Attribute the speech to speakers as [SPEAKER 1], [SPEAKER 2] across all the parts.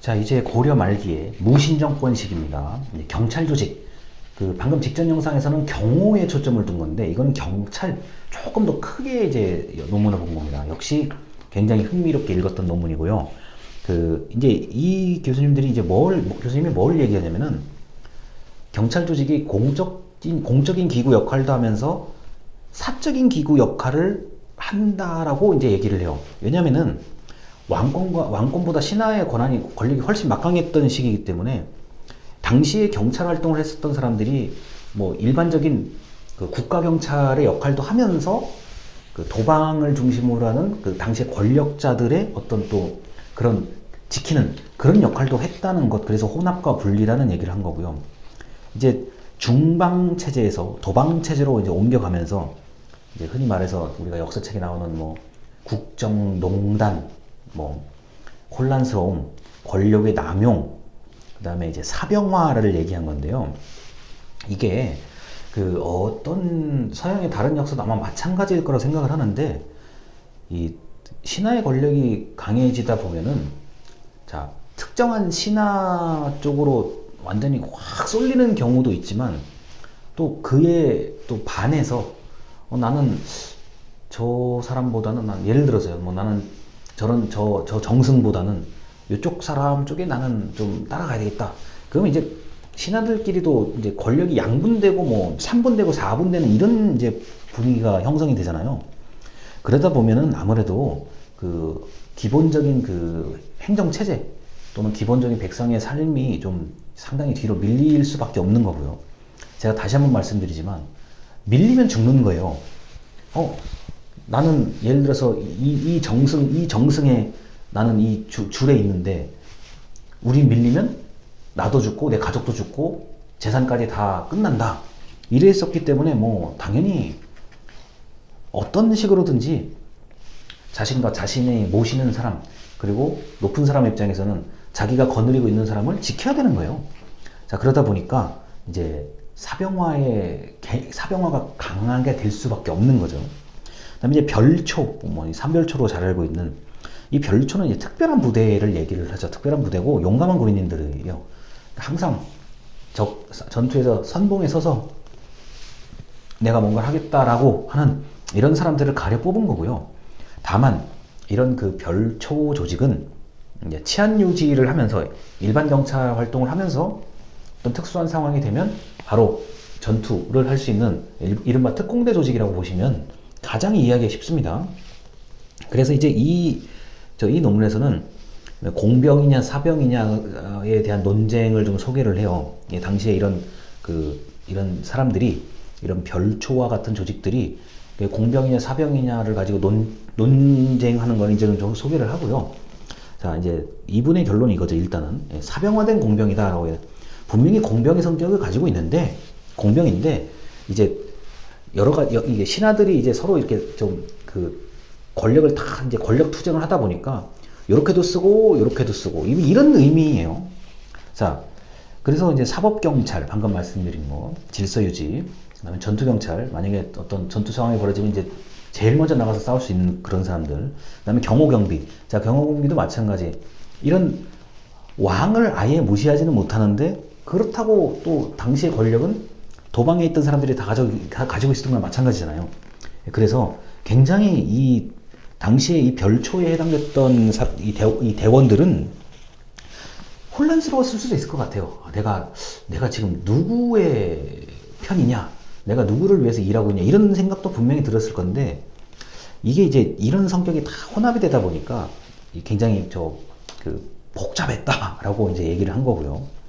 [SPEAKER 1] 자, 이제 고려 말기에 무신정권 시기입니다. 이제 경찰 조직. 방금 직전 영상에서는 경호에 초점을 둔 건데, 이거는 경찰 조금 더 크게 이제 논문을 본 겁니다. 역시 굉장히 흥미롭게 읽었던 논문이고요. 이제 이 교수님들이 이제 교수님이 뭘 얘기하냐면은, 경찰 조직이 공적인 기구 역할도 하면서 사적인 기구 역할을 한다라고 이제 얘기를 해요. 왜냐면은, 왕권보다 신하의 권력이 훨씬 막강했던 시기이기 때문에 당시에 경찰 활동을 했었던 사람들이 뭐 일반적인 국가 경찰의 역할도 하면서 도방을 중심으로 하는 당시의 권력자들의 어떤 또 그런 지키는 그런 역할도 했다는 것. 그래서 혼합과 분리라는 얘기를 한 거고요. 이제 중방 체제에서 도방 체제로 이제 옮겨가면서 이제 흔히 말해서 우리가 역사책에 나오는 뭐 국정농단, 뭐 혼란스러움, 권력의 남용, 그 다음에 이제 사병화를 얘기한 건데요. 이게 어떤 서양의 다른 역사도 아마 마찬가지일 거라고 생각을 하는데, 이 신하의 권력이 강해지다 보면은, 자, 특정한 신하 쪽으로 완전히 확 쏠리는 경우도 있지만, 또 그에 또 반해서 나는 저 사람보다는 예를 들어서요, 뭐 나는 저 정승보다는 이쪽 사람 쪽에 나는 좀 따라가야 되겠다. 그러면 이제 신하들끼리도 이제 권력이 양분되고 뭐 3분되고 4분되는 이런 이제 분위기가 형성이 되잖아요. 그러다 보면은 아무래도 기본적인 행정 체제 또는 기본적인 백성의 삶이 좀 상당히 뒤로 밀릴 수밖에 없는 거고요. 제가 다시 한번 말씀드리지만, 밀리면 죽는 거예요. 나는 예를 들어서 이 정승에 나는 이 줄에 있는데, 우리 밀리면 나도 죽고 내 가족도 죽고 재산까지 다 끝난다. 이랬었기 때문에 뭐 당연히 어떤 식으로든지 자신과 자신의 모시는 사람, 그리고 높은 사람 입장에서는 자기가 거느리고 있는 사람을 지켜야 되는 거예요. 자, 그러다 보니까 이제 사병화가 강하게 될 수밖에 없는 거죠. 그다음에 이제 별초, 뭐 삼별초로 잘 알고 있는 이 별초는 이제 특별한 부대를 얘기를 하죠. 특별한 부대고 용감한 군인들이에요. 항상 전투에서 선봉에 서서 내가 뭔가를 하겠다라고 하는 이런 사람들을 가려 뽑은 거고요. 다만 이런 별초 조직은 이제 치안 유지를 하면서 일반 경찰 활동을 하면서 어떤 특수한 상황이 되면 바로 전투를 할 수 있는 이른바 특공대 조직이라고 보시면 가장 이해하기 쉽습니다. 그래서 이제 이 논문에서는 공병이냐 사병이냐에 대한 논쟁을 좀 소개를 해요. 당시에 이런 사람들이, 이런 별초와 같은 조직들이 공병이냐 사병이냐를 가지고 논쟁하는 걸 이제는 좀 소개를 하고요. 자, 이제 이분의 결론이 이거죠. 일단은 사병화된 공병이다라고 해요. 분명히 공병의 성격을 가지고 있는데, 공병인데 이제 이게 신하들이 이제 서로 이렇게 좀 권력을 다 이제 권력 투쟁을 하다 보니까 요렇게도 쓰고 요렇게도 쓰고 이런 의미예요. 자, 그래서 이제 사법경찰, 방금 말씀드린 거, 질서유지, 그다음에 전투경찰, 만약에 어떤 전투 상황이 벌어지면 이제 제일 먼저 나가서 싸울 수 있는 그런 사람들, 그다음에 경호경비. 자, 경호경비도 마찬가지. 이런 왕을 아예 무시하지는 못하는데, 그렇다고 또 당시의 권력은 도방에 있던 사람들이 다 가지고 있었던 거랑 마찬가지잖아요. 그래서 굉장히 이 당시에 이 별초에 해당됐던 이 대원들은 혼란스러웠을 수도 있을 것 같아요. 내가 지금 누구의 편이냐, 내가 누구를 위해서 일하고 있냐, 이런 생각도 분명히 들었을 건데, 이게 이제 이런 성격이 다 혼합이 되다 보니까 굉장히 복잡했다라고 이제 얘기를 한 거고요.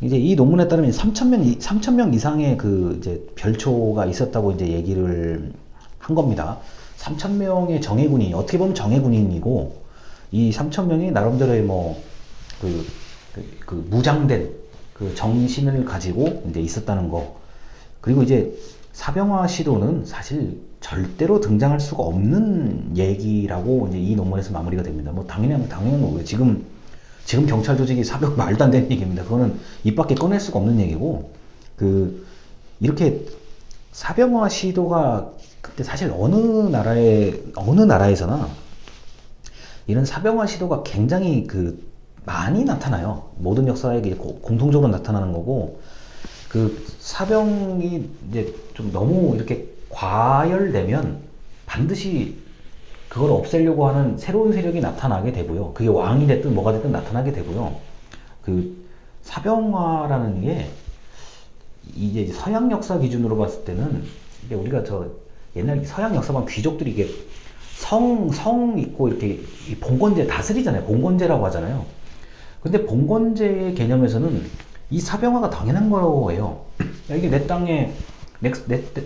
[SPEAKER 1] 이제 이 논문에 따르면 3,000명 이상의 이제 별초가 있었다고 이제 얘기를 한 겁니다. 3,000명의 정예군이, 어떻게 보면 정예군인이고, 이 3,000명이 나름대로의 무장된 정신을 가지고 이제 있었다는 거. 그리고 이제 사병화 시도는 사실 절대로 등장할 수가 없는 얘기라고 이제 이 논문에서 마무리가 됩니다. 뭐 당연한 거고요. 지금 경찰 조직이 사병, 말도 안 되는 얘기입니다. 그거는 입 밖에 꺼낼 수가 없는 얘기고, 이렇게 사병화 시도가 그때 사실 어느 나라에서나 이런 사병화 시도가 굉장히 많이 나타나요. 모든 역사에 공통적으로 나타나는 거고, 그 사병이 이제 좀 너무 이렇게 과열되면 반드시 그걸 없애려고 하는 새로운 세력이 나타나게 되고요. 그게 왕이 됐든 뭐가 됐든 나타나게 되고요. 그 사병화라는 게 이제 서양 역사 기준으로 봤을 때는 이게 우리가 저 옛날 서양 역사 보면 귀족들이 이게 성 있고 이렇게 봉건제 다스리잖아요. 봉건제라고 하잖아요. 근데 봉건제의 개념에서는 이 사병화가 당연한 거예요. 이게 내 땅에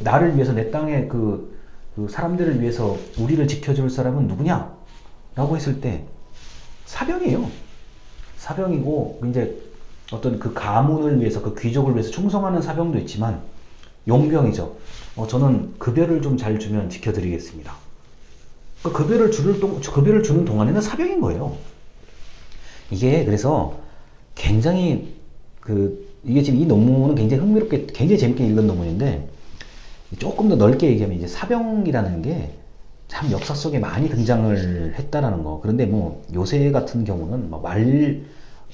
[SPEAKER 1] 나를 위해서 내 땅에 그 사람들을 위해서 우리를 지켜줄 사람은 누구냐? 라고 했을 때 사병이에요. 사병이고 이제 어떤 그 가문을 위해서 그 귀족을 위해서 충성하는 사병도 있지만 용병이죠. 저는 급여를 좀 잘 주면 지켜드리겠습니다. 그 급여를 주는 동안에는 사병인 거예요. 이게 그래서 굉장히 이게 지금 이 논문은 굉장히 흥미롭게 굉장히 재밌게 읽은 논문인데 조금 더 넓게 얘기하면 이제 사병이라는 게 참 역사 속에 많이 등장을 했다라는 거. 그런데 뭐 요새 같은 경우는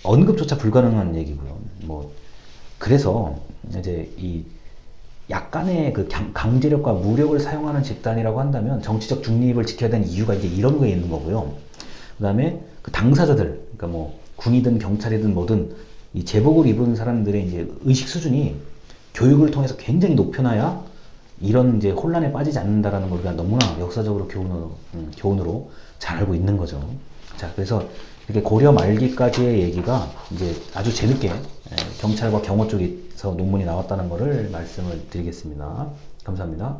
[SPEAKER 1] 언급조차 불가능한 얘기고요. 뭐 그래서 이제 이 약간의 그 강제력과 무력을 사용하는 집단이라고 한다면 정치적 중립을 지켜야 되는 이유가 이제 이런 거에 있는 거고요. 그다음에 그 당사자들, 그러니까 뭐 군이든 경찰이든 뭐든 이 제복을 입은 사람들의 이제 의식 수준이 교육을 통해서 굉장히 높여놔야 이런 이제 혼란에 빠지지 않는다라는 걸 우리가 너무나 역사적으로 교훈으로 잘 알고 있는 거죠. 자, 그래서 이렇게 고려 말기까지의 얘기가 이제 아주 재밌게 경찰과 경호 쪽에서 논문이 나왔다는 것을 말씀을 드리겠습니다. 감사합니다.